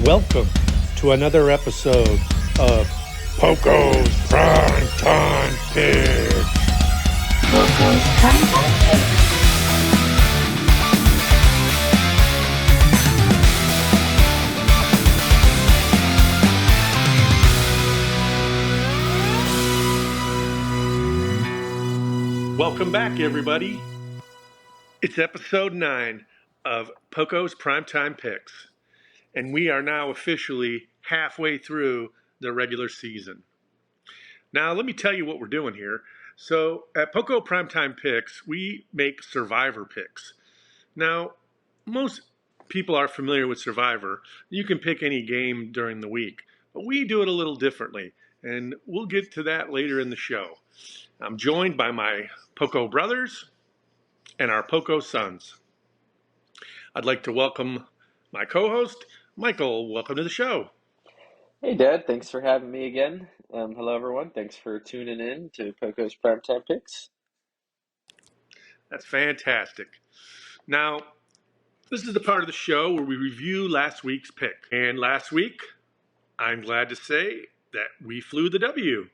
Welcome to another episode of Poko's Primetime Picks. Poko's Primetime Picks. Welcome back, everybody. It's episode 9 of Poko's Primetime Picks, and we are now officially halfway through the regular season. Now, let me tell you what we're doing here. So, at Poko Primetime Picks, we make Survivor picks. Now, most people are familiar with Survivor. You can pick any game during the week, but we do it a little differently, and we'll get to that later in the show. I'm joined by my Poko Brothers and our Poko Sons. I'd like to welcome my co-host, Michael. Welcome to the show. Hey, Dad. Thanks for having me again. Hello, everyone. Thanks for tuning in to Poko's Primetime Picks. That's fantastic. Now, this is the part of the show where we review last week's pick. And last week, I'm glad to say that we flew the W.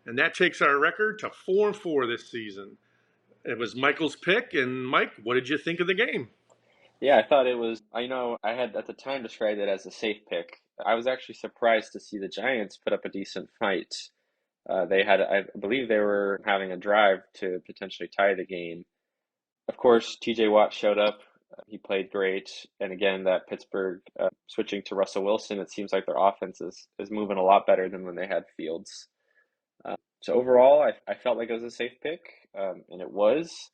And that takes our record to 4-4 this season. It was Michael's pick. And Mike, what did you think of the game? Yeah, I thought it was, I had at the time described it as a safe pick. I was actually surprised to see the Giants put up a decent fight. I believe they were having a drive to potentially tie the game. Of course, TJ Watt showed up. He played great. And again, that Pittsburgh switching to Russell Wilson, it seems like their offense is moving a lot better than when they had Fields. So overall, I felt like it was a safe pick, and it was.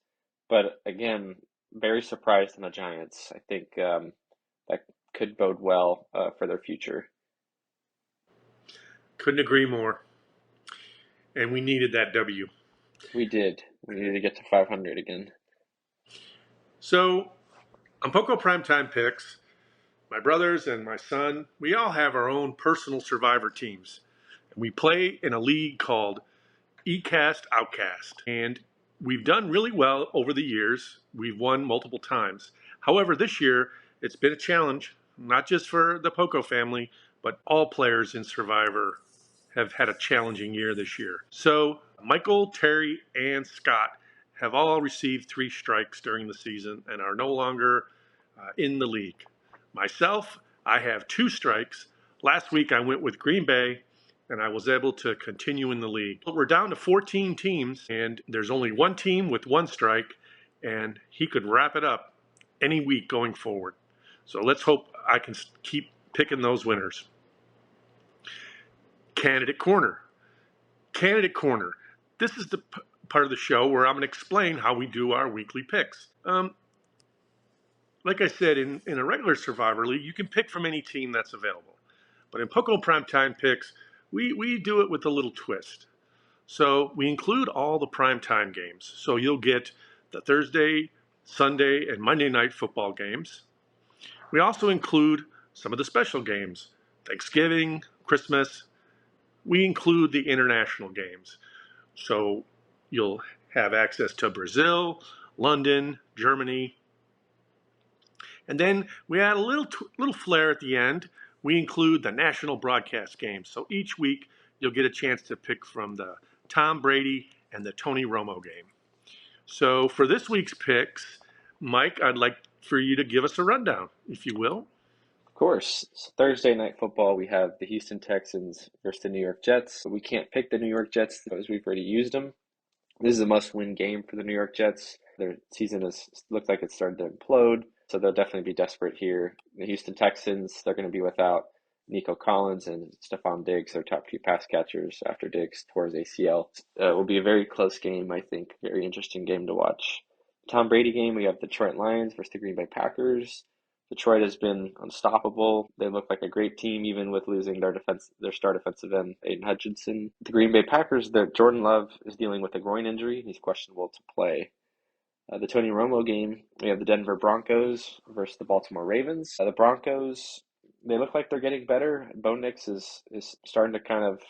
But again, very surprised in the Giants. I think that could bode well for their future. Couldn't agree more. And we needed that W. We did. We needed to get to 500 again. So, on Poko Primetime Picks, my brothers and my son, we all have our own personal Survivor teams. And we play in a league called eCast Outcast. And we've done really well over the years. We've won multiple times. However, this year, it's been a challenge, not just for the Poko family, but all players in Survivor have had a challenging year this year. So, Michael, Terry, and Scott have all received 3 strikes during the season and are no longer in the league. Myself, I have 2 strikes. Last week I went with Green Bay and I was able to continue in the league. We're down to 14 teams and there's only one team with 1 strike, and he could wrap it up any week going forward. So let's hope I can keep picking those winners. Candidate Corner. Candidate Corner. This is the part of the show where I'm going to explain how we do our weekly picks. Like I said, in a regular Survivor League, you can pick from any team that's available. But in Poko Primetime Picks, we do it with a little twist. So we include all the primetime games. So you'll get the Thursday, Sunday, and Monday night football games. We also include some of the special games, Thanksgiving, Christmas. We include the international games. So you'll have access to Brazil, London, Germany. And then we add a little flair at the end. We include the national broadcast games. So each week you'll get a chance to pick from the Tom Brady and the Tony Romo game. So for this week's picks, Mike, I'd like for you to give us a rundown, if you will. Of course. So Thursday night football, we have the Houston Texans versus the New York Jets. We can't pick the New York Jets because we've already used them. This is a must-win game for the New York Jets. Their season looks like it's starting to implode, so they'll definitely be desperate here. The Houston Texans, they're going to be without Nico Collins and Stephon Diggs, their top 2 pass catchers after Diggs tore his ACL. It will be a very close game, I think. Very interesting game to watch. Tom Brady game, we have the Detroit Lions versus the Green Bay Packers. Detroit has been unstoppable. They look like a great team, even with losing their star defensive end, Aiden Hutchinson. The Green Bay Packers, Jordan Love is dealing with a groin injury. He's questionable to play. The Tony Romo game, we have the Denver Broncos versus the Baltimore Ravens. The Broncos, they look like they're getting better. Bo Nix is starting to kind of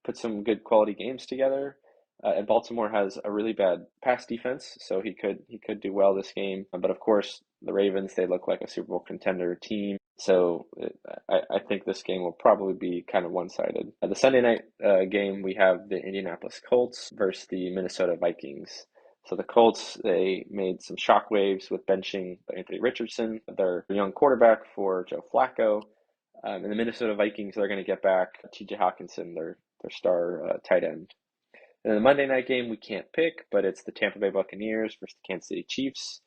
put some good quality games together. And Baltimore has a really bad pass defense, so he could do well this game. But of course, the Ravens, they look like a Super Bowl contender team. So I think this game will probably be kind of one-sided. The Sunday night game, we have the Indianapolis Colts versus the Minnesota Vikings. So the Colts, they made some shockwaves with benching Anthony Richardson, their young quarterback, for Joe Flacco. And the Minnesota Vikings, they're going to get back T.J. Hawkinson, their star tight end. And then the Monday night game, we can't pick, but it's the Tampa Bay Buccaneers versus the Kansas City Chiefs.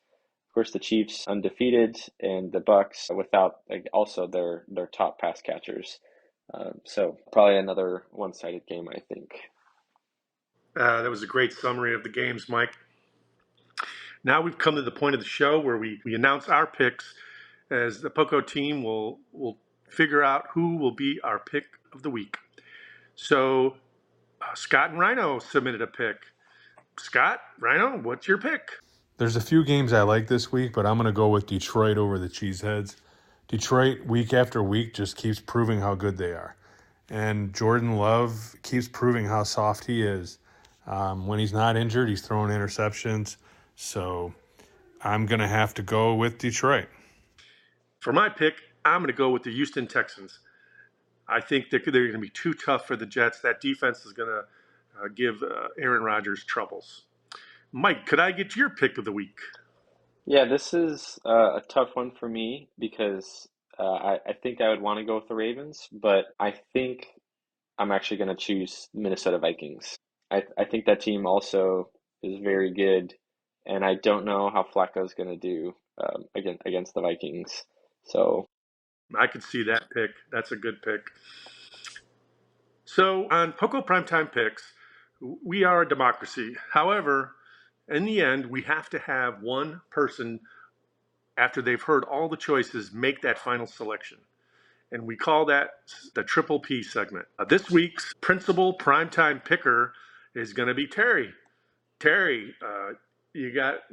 Of course, the Chiefs undefeated, and the Bucks without also their top pass catchers. So probably another one-sided game, I think. That was a great summary of the games, Mike. Now we've come to the point of the show where we announce our picks, as the Poko team will figure out who will be our pick of the week. So Scott and Rhino submitted a pick. Scott, Rhino, what's your pick? There's a few games I like this week, but I'm going to go with Detroit over the Cheeseheads. Detroit, week after week, just keeps proving how good they are. And Jordan Love keeps proving how soft he is. When he's not injured, he's throwing interceptions. So I'm going to have to go with Detroit. For my pick, I'm going to go with the Houston Texans. I think they're going to be too tough for the Jets. That defense is going to give Aaron Rodgers troubles. Mike, could I get your pick of the week? Yeah, this is a tough one for me because I think I would want to go with the Ravens, but I think I'm actually going to choose Minnesota Vikings. I think that team also is very good, and I don't know how Flacco is going to do against the Vikings. So I could see that pick. That's a good pick. So on Poko Primetime Picks, we are a democracy. However, in the end, we have to have one person, after they've heard all the choices, make that final selection. And we call that the Triple P segment. This week's principal primetime picker is going to be Terry. Terry,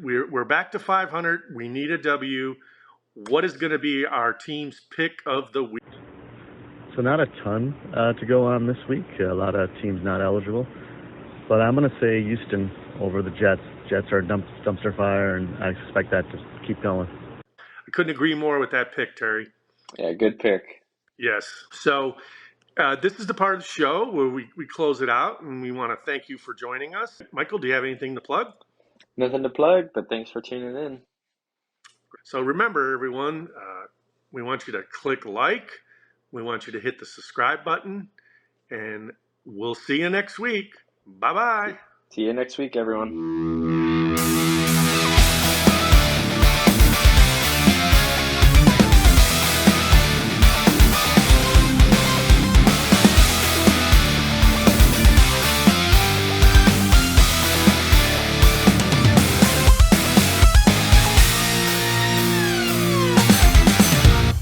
we're back to 500. We need a W. What is going to be our team's pick of the week? So not a ton to go on this week. A lot of teams not eligible. But I'm going to say Houston over the Jets. Jets are dumpster fire, and I expect that to keep going. I couldn't agree more with that pick, Terry. yeah, good pick. Yes. So this is the part of the show where we close it out, and we want to thank you for joining us. Michael, do you have anything to plug? Nothing to plug, but thanks for tuning in. So remember, everyone, we want you to click like. We want you to hit the subscribe button, and we'll see you next week. Bye-bye. See you next week, everyone.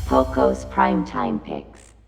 Poco's Primetime Picks.